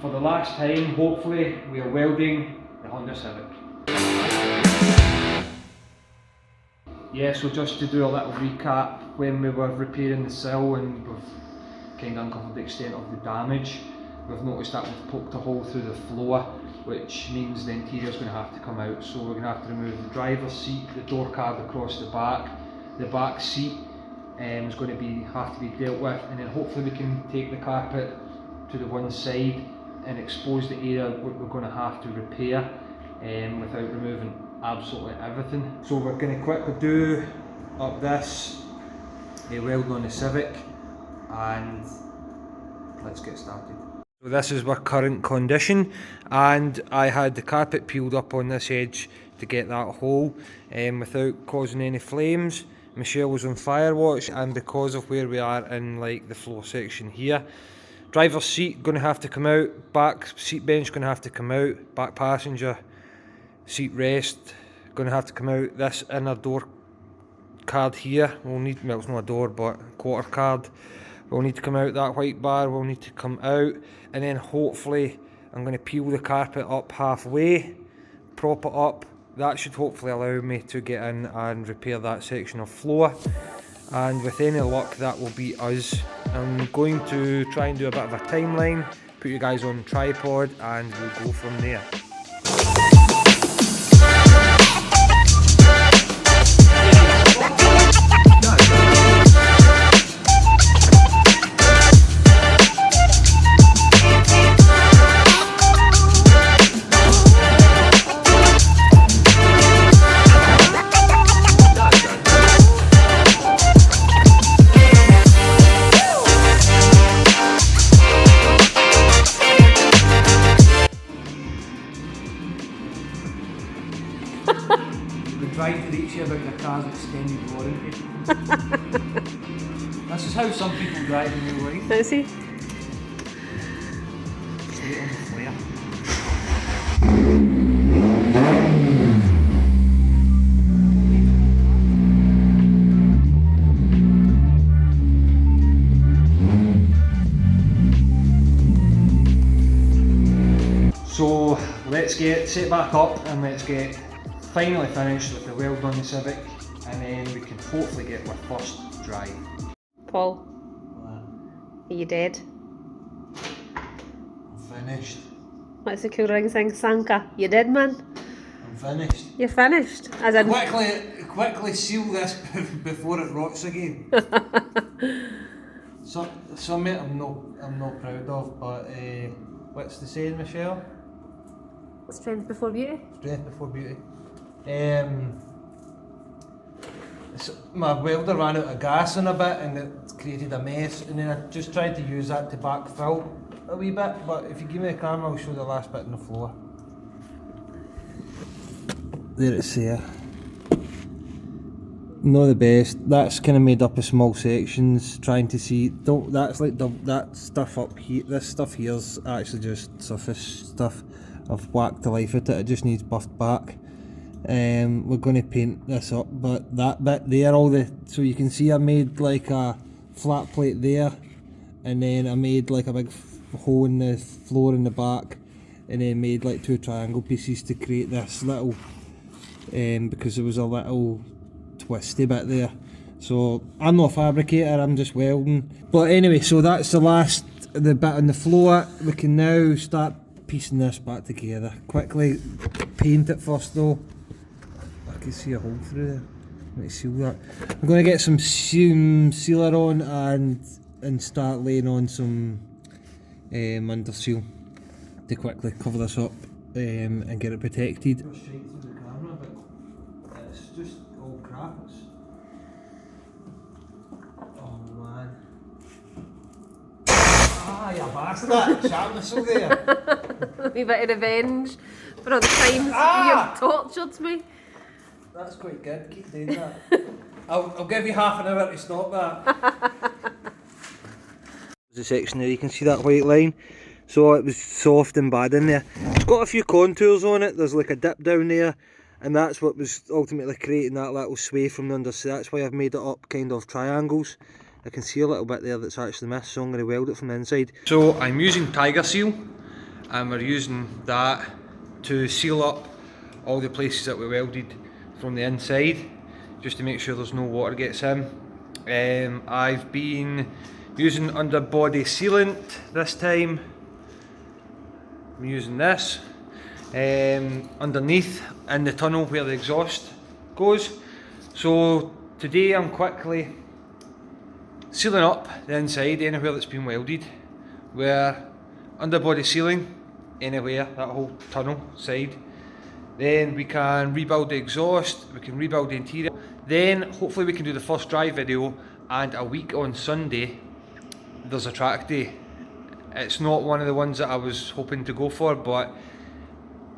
for the last time, hopefully, we are welding the Honda Civic. Yeah, so just to do a little recap, when we were repairing the sill and we've kind of uncovered the extent of the damage, we've noticed that we've poked a hole through the floor, which means the interior is going to have to come out. So we're going to have to remove the driver's seat, the door card across the back seat is going to have to be dealt with, and then hopefully we can take the carpet to the one side and expose the area we're going to have to repair without removing absolutely everything. So we're going to quickly do up this welding on the Civic, and let's get started. So this is our current condition, and I had the carpet peeled up on this edge to get that hole without causing any flames. Michelle was on fire watch, and because of where we are in like the floor section here, driver's seat going to have to come out, back seat bench going to have to come out, back passenger seat rest going to have to come out. This inner door card here will need, well, it's not a door but quarter card, will need to come out. That white bar will need to come out, and then hopefully I'm going to peel the carpet up halfway, prop it up. That should hopefully allow me to get in and repair that section of floor, and with any luck that will be us. I'm going to try and do a bit of a timeline, put you guys on tripod, and we'll go from there. Trying to reach you about your car's extended warranty. This is how some people drive in real life. Let's see. Straight on the flare. So let's get set back up and let's get finally finished with the weld on the Civic, and then we can hopefully get our first drive. Paul, What? are you dead? I'm finished. What's the cool ring thing? Sanka, you dead, man? I'm finished. You're finished? As in... Quickly seal this before it rots again. Something I'm not proud of, but what's the saying, Michelle? Strength before beauty? Strength before beauty. My welder ran out of gas in a bit and it created a mess, and then I just tried to use that to backfill a wee bit, but if you give me the camera I'll show the last bit on the floor. There it's there. Not the best. That's kind of made up of small sections, trying to see, that's like that stuff up here, this stuff here's actually just surface stuff. I've whacked the life out of it, it just needs buffed back. We're going to paint this up, but that bit there, so you can see I made like a flat plate there, and then I made like a big hole in the floor in the back, and then made like two triangle pieces to create this little, because there was a little twisty bit there. So I'm not a fabricator, I'm just welding. But anyway, so that's the bit on the floor. We can now start piecing this back together. Quickly paint it first though. I can see a hole through there. Let me seal that. I'm going to get some sealer on and start laying on some under seal to quickly cover this up and get it protected. Straight through the camera, but it's just all crap. Oh man. Ah, you bastard! Sharp missile there. A wee bit of revenge for all the times you've tortured me. That's quite good, keep doing that. I'll give you half an hour to stop that. There's a section there, you can see that white line. So it was soft and bad in there. It's got a few contours on it, there's like a dip down there, and that's what was ultimately creating that little sway from the under. So that's why I've made it up kind of triangles. I can see a little bit there that's actually missed, so I'm going to weld it from the inside. So I'm using Tiger Seal. and we're using that to seal up all the places that we welded from the inside, just to make sure there's no water gets in. I've been using underbody sealant this time. I'm using this underneath in the tunnel where the exhaust goes. So today I'm quickly sealing up the inside anywhere that's been welded. We're underbody sealing anywhere, that whole tunnel side. Then we can rebuild the exhaust, we can rebuild the interior. Then hopefully we can do the first drive video, and a week on Sunday there's a track day. It's not one of the ones that I was hoping to go for, but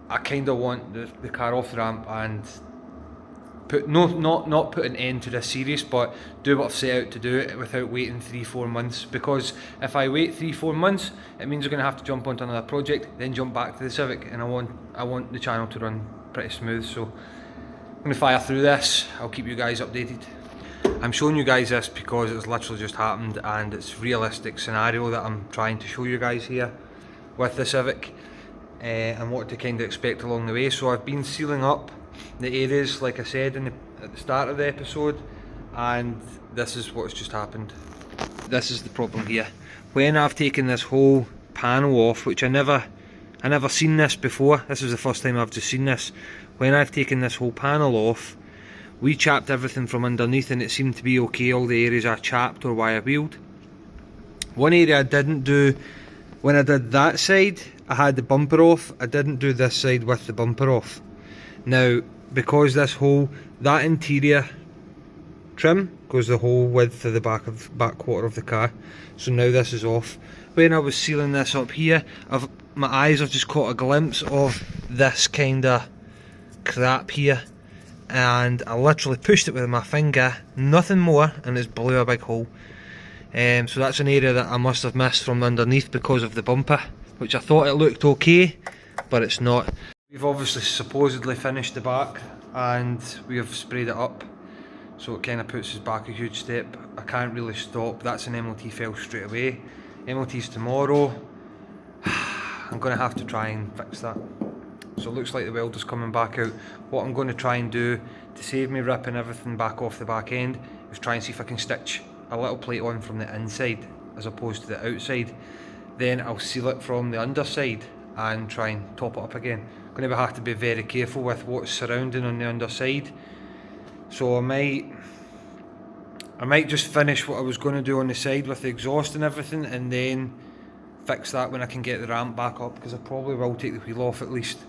I kind of want the car off the ramp and not put an end to this series, but do what I've set out to do it without waiting 3-4 months. Because if I wait 3-4 months, it means I'm going to have to jump onto another project, then jump back to the Civic, and I want the channel to run pretty smooth. So I'm going to fire through this. I'll keep you guys updated. I'm showing you guys this because it's literally just happened, and it's a realistic scenario that I'm trying to show you guys here with the Civic, and what to kind of expect along the way. So I've been sealing up the areas like I said at the start of the episode, and this is what's just happened. This is the problem here. When I've taken this whole panel off, which I never seen this before, this is the first time I've just seen this. When I've taken this whole panel off, we chapped everything from underneath and it seemed to be okay. All the areas are chapped or wire wheeled. One area I didn't do, when I did that side, I had the bumper off. I didn't do this side with the bumper off. Now, because that interior trim goes the whole width of the back quarter of the car, so now this is off. When I was sealing this up here, my eyes have just caught a glimpse of this kind of crap here, and I literally pushed it with my finger, nothing more, and it's blew a big hole. So that's an area that I must have missed from underneath because of the bumper, which I thought it looked okay, but it's not. We've obviously supposedly finished the back and we have sprayed it up, so it kind of puts us back a huge step. I can't really stop. That's an MOT fail straight away. MOT's tomorrow. I'm going to have to try and fix that. So it looks like the welder's coming back out. What I'm going to try and do to save me ripping everything back off the back end is try and see if I can stitch a little plate on from the inside as opposed to the outside. Then I'll seal it from the underside and try and top it up again. I'm going to have to be very careful with what's surrounding on the underside. So I might just finish what I was going to do on the side with the exhaust and everything, and then fix that when I can get the ramp back up, because I probably will take the wheel off at least.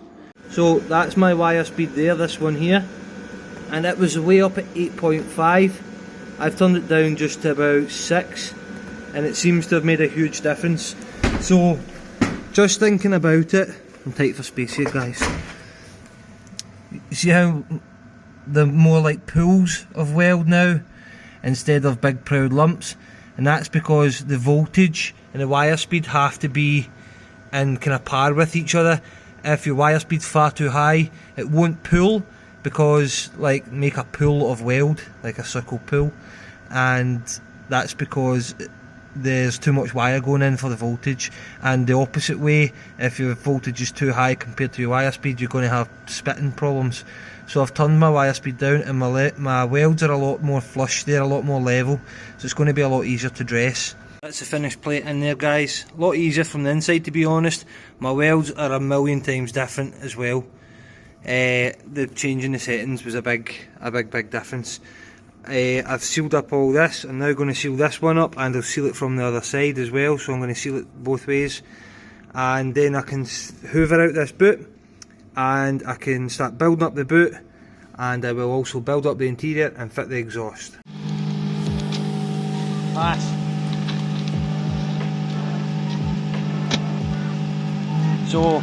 So that's my wire speed there, this one here, and it was way up at 8.5. I've turned it down just to about 6, and it seems to have made a huge difference. So just thinking about it, I'm tight for space here guys, you see how the more like pools of weld now instead of big proud lumps, and that's because the voltage and the wire speed have to be in kind of par with each other. If your wire speed's far too high, it won't pull, because like make a pool of weld, like a circle pool, and that's because there's too much wire going in for the voltage. And the opposite way, if your voltage is too high compared to your wire speed, you're going to have spitting problems. So I've turned my wire speed down, and my welds are a lot more flush, they're a lot more level, so it's going to be a lot easier to dress. That's the finished plate in there guys, a lot easier from the inside to be honest. My welds are a million times different as well. The changing the settings was a big difference. I've sealed up all this. I'm now going to seal this one up, and I'll seal it from the other side as well, so I'm going to seal it both ways, and then I can hoover out this boot and I can start building up the boot, and I will also build up the interior and fit the exhaust. Pass. So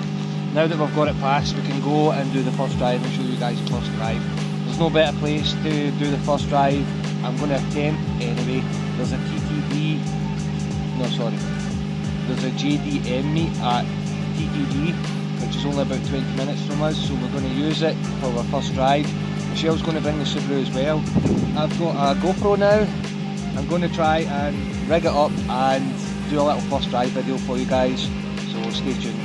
now that we've got it passed, we can go and do the first drive and show you guys the first drive. There's no better place to do the first drive. I'm going to attempt anyway. There's a there's a JDM meet at TTD, which is only about 20 minutes from us, so we're going to use it for our first drive. Michelle's going to bring the Subaru as well. I've got a GoPro now. I'm going to try and rig it up and do a little first drive video for you guys, so stay tuned.